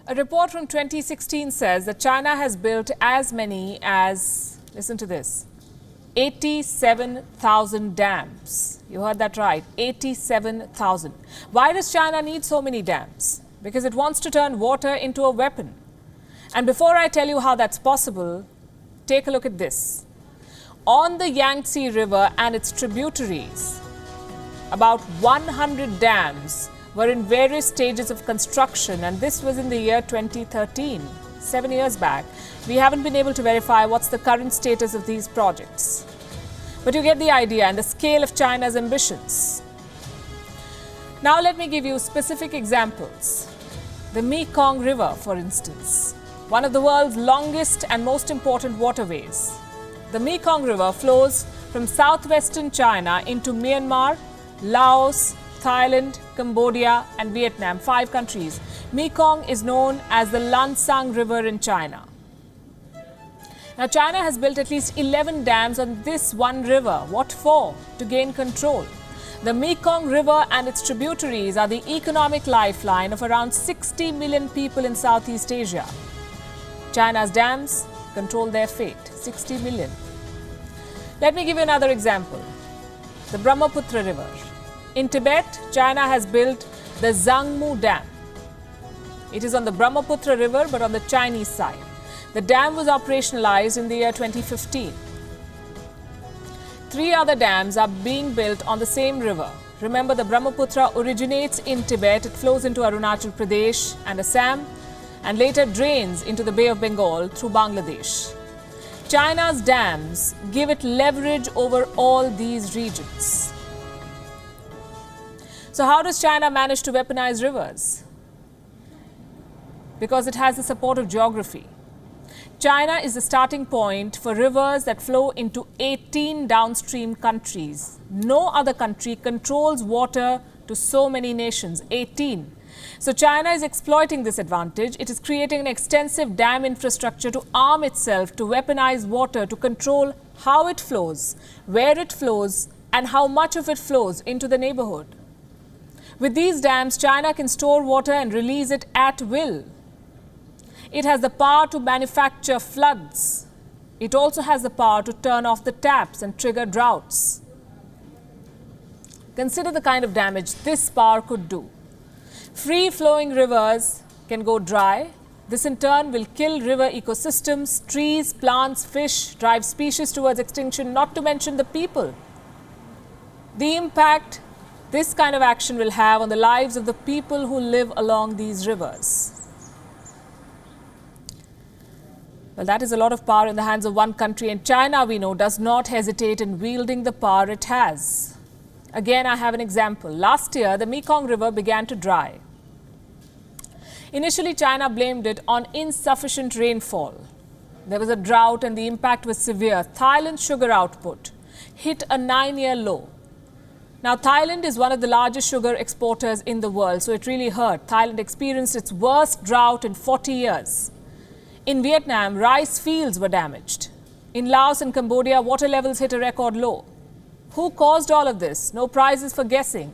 A report from 2016 says that China has built as many as, listen to this, 87,000 dams. You heard that right, 87,000. Why does China need so many dams? Because it wants to turn water into a weapon. And before I tell you how that's possible, take a look at this. On the Yangtze River and its tributaries, about 100 dams were in various stages of construction, and this was in the year 2013, 7 years back. We haven't been able to verify what's the current status of these projects. But you get the idea and the scale of China's ambitions. Now let me give you specific examples. The Mekong River, for instance, one of the world's longest and most important waterways. The Mekong River flows from southwestern China into Myanmar, Laos, Thailand, Cambodia and Vietnam, 5 countries. Mekong is known as the Lansang River in China. Now, China has built at least 11 dams on this one river. What for? To gain control. The Mekong River and its tributaries are the economic lifeline of around 60 million people in Southeast Asia. China's dams control their fate, 60 million. Let me give you another example. The Brahmaputra River. In Tibet, China has built the Zangmu Dam. It is on the Brahmaputra River but on the Chinese side. The dam was operationalized in the year 2015. 3 other dams are being built on the same river. Remember, the Brahmaputra originates in Tibet. It flows into Arunachal Pradesh and Assam and later drains into the Bay of Bengal through Bangladesh. China's dams give it leverage over all these regions. So how does China manage to weaponize rivers? Because it has the support of geography. China is the starting point for rivers that flow into 18 downstream countries. No other country controls water to so many nations, 18. So China is exploiting this advantage. It is creating an extensive dam infrastructure to arm itself to weaponize water, to control how it flows, where it flows, and how much of it flows into the neighborhood. With these dams, China can store water and release it at will. It has the power to manufacture floods. It also has the power to turn off the taps and trigger droughts. Consider the kind of damage this power could do. Free-flowing rivers can go dry. This in turn will kill river ecosystems, trees, plants, fish, drive species towards extinction, not to mention the people. The impact this kind of action will have on the lives of the people who live along these rivers. Well, that is a lot of power in the hands of one country, and China, we know, does not hesitate in wielding the power it has. Again, I have an example. Last year, the Mekong River began to dry. Initially, China blamed it on insufficient rainfall. There was a drought and the impact was severe. Thailand's sugar output hit a 9-year low. Now, Thailand is one of the largest sugar exporters in the world, so it really hurt. Thailand experienced its worst drought in 40 years. In Vietnam, rice fields were damaged. In Laos and Cambodia, water levels hit a record low. Who caused all of this? No prizes for guessing.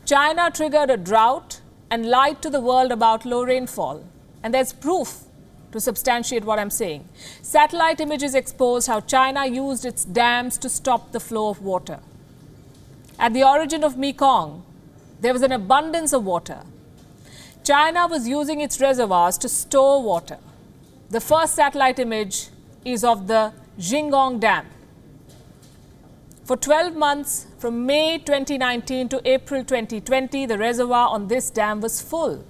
China triggered a drought and lied to the world about low rainfall. And there's proof to substantiate what I'm saying. Satellite images exposed how China used its dams to stop the flow of water. At the origin of Mekong, there was an abundance of water. China was using its reservoirs to store water. The first satellite image is of the Jingong Dam. For 12 months, from May 2019 to April 2020, the reservoir on this dam was full.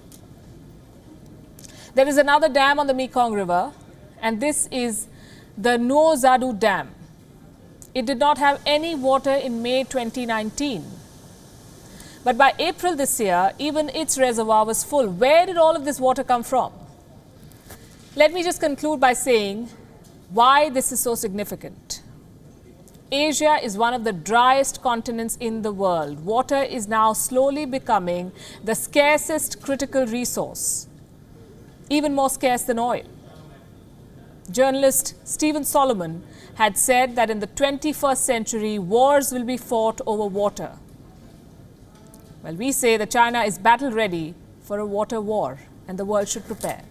There is another dam on the Mekong River, and this is the Nuo Zadu Dam. It did not have any water in May 2019. But by April this year, even its reservoir was full. Where did all of this water come from? Let me just conclude by saying why this is so significant. Asia is one of the driest continents in the world. Water is now slowly becoming the scarcest critical resource, even more scarce than oil. Journalist Stephen Solomon had said that in the 21st century, wars will be fought over water. Well, we say that China is battle ready for a water war. and the world should prepare.